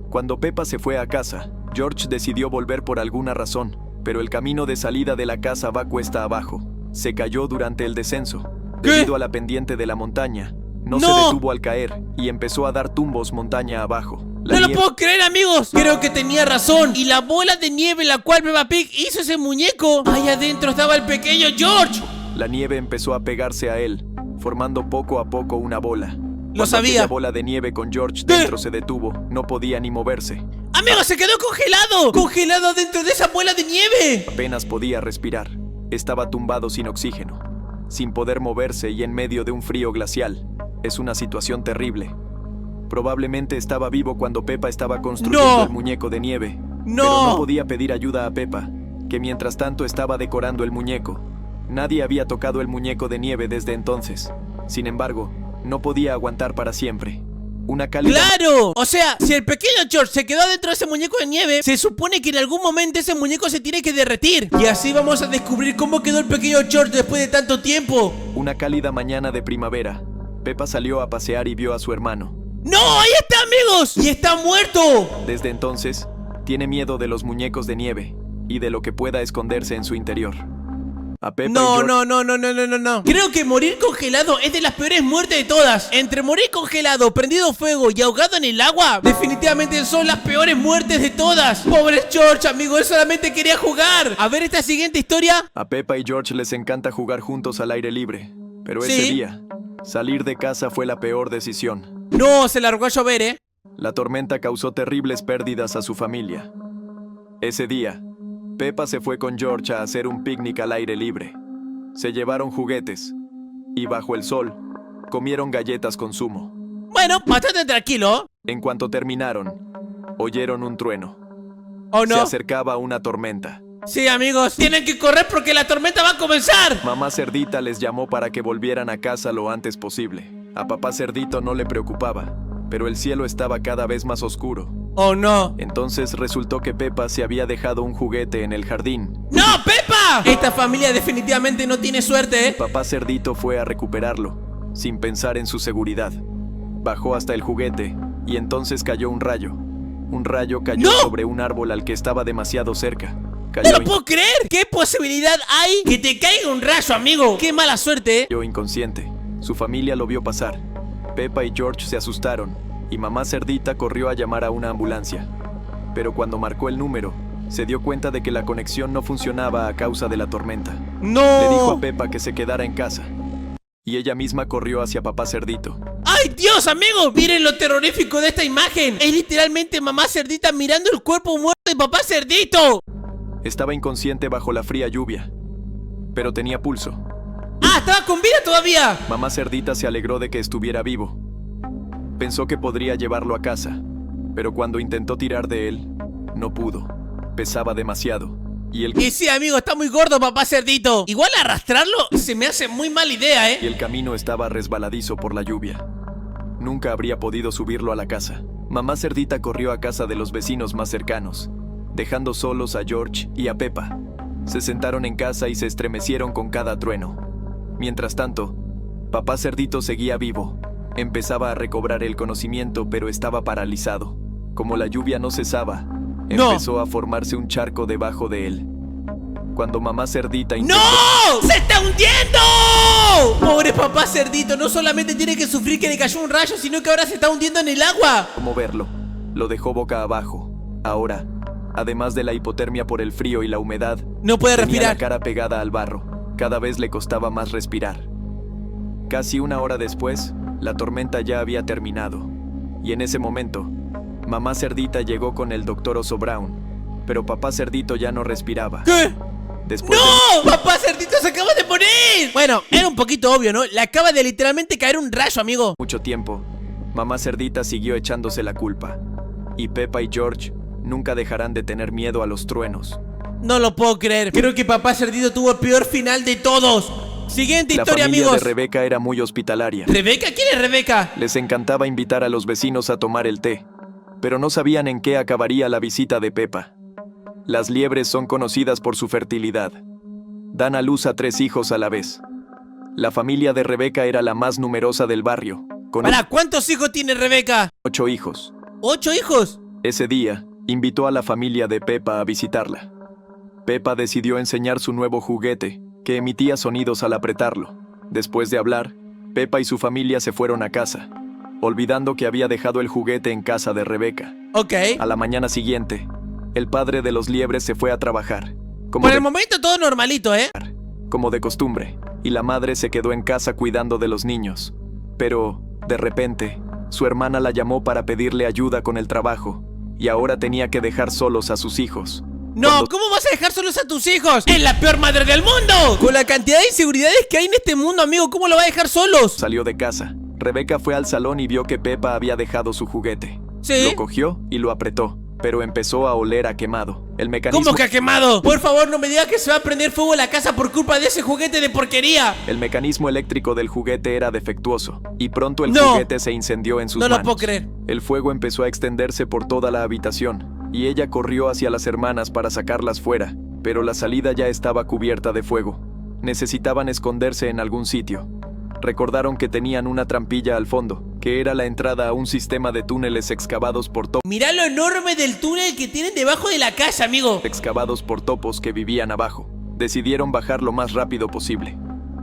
Cuando Peppa se fue a casa, George decidió volver por alguna razón, pero el camino de salida de la casa va cuesta abajo. Se cayó durante el descenso. Debido a la pendiente de la montaña, no se detuvo al caer y empezó a dar tumbos montaña abajo. No lo puedo creer, amigos. Creo que tenía razón. Y la bola de nieve en la cual Peppa Pig hizo ese muñeco, ahí adentro estaba el pequeño George. La nieve empezó a pegarse a él, formando poco a poco una bola. Lo sabía. La bola de nieve con George dentro se detuvo. No podía ni moverse. ¡Amigo, se quedó congelado! ¡Congelado dentro de esa bola de nieve! Apenas podía respirar. Estaba tumbado sin oxígeno, sin poder moverse y en medio de un frío glacial. Es una situación terrible. Probablemente estaba vivo cuando Peppa estaba construyendo el muñeco de nieve. Pero no podía pedir ayuda a Peppa, que mientras tanto estaba decorando el muñeco. Nadie había tocado el muñeco de nieve desde entonces. Sin embargo, no podía aguantar para siempre. Una cálida... ¡Claro! O sea, si el pequeño George se quedó dentro de ese muñeco de nieve, se supone que en algún momento ese muñeco se tiene que derretir. Y así vamos a descubrir cómo quedó el pequeño George después de tanto tiempo. Una cálida mañana de primavera, Peppa salió a pasear y vio a su hermano. ¡No! ¡Ahí está, amigos! ¡Y está muerto! Desde entonces, tiene miedo de los muñecos de nieve y de lo que pueda esconderse en su interior. A Peppa y George... No. Creo que morir congelado es de las peores muertes de todas. Entre morir congelado, prendido fuego y ahogado en el agua, definitivamente son las peores muertes de todas. Pobre George, amigo, él solamente quería jugar. A ver esta siguiente historia. A Peppa y George les encanta jugar juntos al aire libre, pero ese día, salir de casa fue la peor decisión. No, se largó a llover, ¿eh? La tormenta causó terribles pérdidas a su familia. Ese día, Peppa se fue con George a hacer un picnic al aire libre. Se llevaron juguetes y bajo el sol comieron galletas con zumo. Bueno, bastante tranquilo. En cuanto terminaron, oyeron un trueno. ¿O no? Se acercaba una tormenta. Sí, amigos, tienen que correr porque la tormenta va a comenzar. Mamá Cerdita les llamó para que volvieran a casa lo antes posible. A papá Cerdito no le preocupaba, pero el cielo estaba cada vez más oscuro. ¡Oh, no! Entonces resultó que Peppa se había dejado un juguete en el jardín. ¡No, Peppa! Esta familia definitivamente no tiene suerte, ¿eh? Papá Cerdito fue a recuperarlo, sin pensar en su seguridad. Bajó hasta el juguete y entonces cayó un rayo. Un rayo cayó sobre un árbol al que estaba demasiado cerca. ¡No lo puedo creer! ¿Qué posibilidad hay que te caiga un rayo, amigo? ¡Qué mala suerte, eh! Cayó inconsciente. Su familia lo vio pasar. Peppa y George se asustaron y mamá Cerdita corrió a llamar a una ambulancia. Pero cuando marcó el número, se dio cuenta de que la conexión no funcionaba a causa de la tormenta. ¡No! Le dijo a Peppa que se quedara en casa. Y ella misma corrió hacia papá Cerdito. ¡Ay, Dios, amigo! Miren lo terrorífico de esta imagen. Es literalmente mamá Cerdita mirando el cuerpo muerto de papá Cerdito. Estaba inconsciente bajo la fría lluvia, pero tenía pulso. ¡Ah, estaba con vida todavía! Mamá Cerdita se alegró de que estuviera vivo. Pensó que podría llevarlo a casa, pero cuando intentó tirar de él, no pudo. Pesaba demasiado. Y sí, amigo, está muy gordo papá Cerdito. Igual arrastrarlo se me hace muy mala idea, ¿eh? Y el camino estaba resbaladizo por la lluvia. Nunca habría podido subirlo a la casa. Mamá Cerdita corrió a casa de los vecinos más cercanos, dejando solos a George y a Peppa. Se sentaron en casa y se estremecieron con cada trueno. Mientras tanto, papá Cerdito seguía vivo. Empezaba a recobrar el conocimiento, pero estaba paralizado. Como la lluvia no cesaba, empezó a formarse un charco debajo de él. Cuando mamá Cerdita intentó... ¡No! ¡Se está hundiendo! Pobre papá Cerdito, no solamente tiene que sufrir que le cayó un rayo, sino que ahora se está hundiendo en el agua. Moverlo, lo dejó boca abajo. Ahora, además de la hipotermia por el frío y la humedad, no puede tenía respirar. La cara pegada al barro. Cada vez le costaba más respirar. Casi una hora después, la tormenta ya había terminado. Y en ese momento, mamá Cerdita llegó con el doctor Oso Brown, pero papá Cerdito ya no respiraba. ¿Qué? Después ¡No! ¡Papá Cerdito se acaba de morir! Bueno, era un poquito obvio, ¿no? Le acaba de literalmente caer un rayo, amigo. Mucho tiempo, mamá Cerdita siguió echándose la culpa. Y Peppa y George nunca dejarán de tener miedo a los truenos. No lo puedo creer. Creo que papá Cerdito tuvo el peor final de todos. Siguiente historia, amigos. La familia de Rebeca era muy hospitalaria. ¿Rebeca? ¿Quién es Rebeca? Les encantaba invitar a los vecinos a tomar el té, pero no sabían en qué acabaría la visita de Peppa. Las liebres son conocidas por su fertilidad. Dan a luz a 3 hijos a la vez. La familia de Rebeca era la más numerosa del barrio. ¿Cuántos hijos tiene Rebeca? 8 hijos. ¿8 hijos? Ese día, invitó a la familia de Peppa a visitarla. Peppa decidió enseñar su nuevo juguete, que emitía sonidos al apretarlo. Después de hablar, Peppa y su familia se fueron a casa, olvidando que había dejado el juguete en casa de Rebeca. Ok. A la mañana siguiente, el padre de los liebres se fue a trabajar. Por el momento todo normalito, ¿eh? Como de costumbre, y la madre se quedó en casa cuidando de los niños. Pero, de repente, su hermana la llamó para pedirle ayuda con el trabajo, y ahora tenía que dejar solos a sus hijos. No, ¿cómo vas a dejar solos a tus hijos? ¡Es la peor madre del mundo! Con la cantidad de inseguridades que hay en este mundo, amigo, ¿cómo lo va a dejar solos? Salió de casa. Rebeca fue al salón y vio que Peppa había dejado su juguete. ¿Sí? Lo cogió y lo apretó, pero empezó a oler a quemado. El mecanismo... ¿Cómo que ha quemado? Por favor, no me digas que se va a prender fuego la casa por culpa de ese juguete de porquería. El mecanismo eléctrico del juguete era defectuoso, y pronto el No. juguete se incendió en sus manos. No lo puedo creer. El fuego empezó a extenderse por toda la habitación, y ella corrió hacia las hermanas para sacarlas fuera, pero la salida ya estaba cubierta de fuego. Necesitaban esconderse en algún sitio. Recordaron que tenían una trampilla al fondo, que era la entrada a un sistema de túneles excavados por Mirá lo enorme del túnel que tienen debajo de la casa, amigo. topos que vivían abajo. Decidieron bajar lo más rápido posible.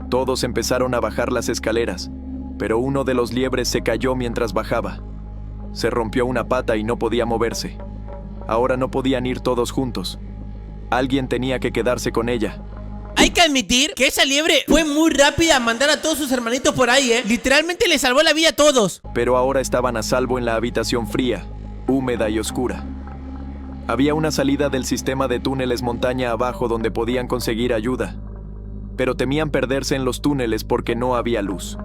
Todos empezaron a bajar las escaleras, pero uno de los liebres se cayó mientras bajaba. Se rompió una pata y no podía moverse. Ahora no podían ir todos juntos. Alguien tenía que quedarse con ella. Hay que admitir que esa liebre fue muy rápida a mandar a todos sus hermanitos por ahí, Literalmente le salvó la vida a todos. Pero ahora estaban a salvo en la habitación fría, húmeda y oscura. Había una salida del sistema de túneles montaña abajo donde podían conseguir ayuda, pero temían perderse en los túneles porque no había luz.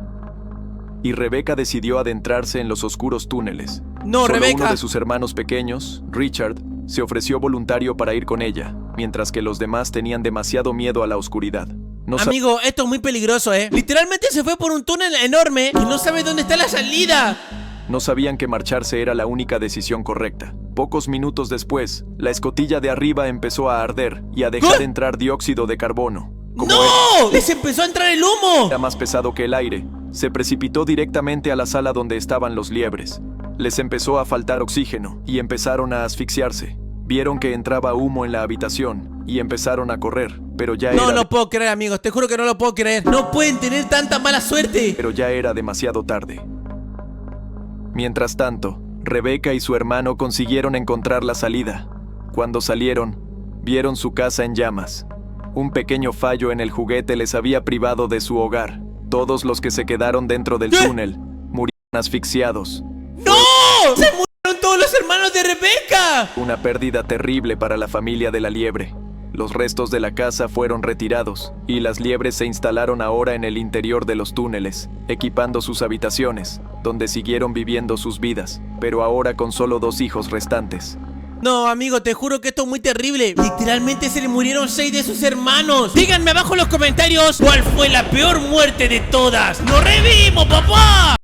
Y Rebecca decidió adentrarse en los oscuros túneles. No, Solo Rebecca. uno de sus hermanos pequeños, Richard, se ofreció voluntario para ir con ella, mientras que los demás tenían demasiado miedo a la oscuridad. Amigo, esto es muy peligroso, Literalmente se fue por un túnel enorme y no sabe dónde está la salida. No sabían que marcharse era la única decisión correcta. Pocos minutos después, la escotilla de arriba empezó a arder y a dejar entrar dióxido de carbono. Como ¡No! ¡Les empezó a entrar el humo! era más pesado que el aire, se precipitó directamente a la sala donde estaban los liebres. Les empezó a faltar oxígeno y empezaron a asfixiarse. Vieron que entraba humo en la habitación y empezaron a correr, pero ya No era... lo puedo creer, amigos, te juro que no lo puedo creer. No pueden tener tanta mala suerte. Pero ya era demasiado tarde. Mientras tanto, Rebecca y su hermano consiguieron encontrar la salida. Cuando salieron, vieron su casa en llamas. Un pequeño fallo en el juguete les había privado de su hogar. Todos los que se quedaron dentro del túnel murieron asfixiados. ¡No! ¡Se murieron todos los hermanos de Rebecca! Una pérdida terrible para la familia de la liebre. Los restos de la casa fueron retirados, y las liebres se instalaron ahora en el interior de los túneles, equipando sus habitaciones, donde siguieron viviendo sus vidas, pero ahora con solo 2 hijos restantes. No, amigo, te juro que esto es muy terrible. Literalmente se le murieron 6 de sus hermanos. Díganme abajo en los comentarios cuál fue la peor muerte de todas. ¡Nos revivimos, papá!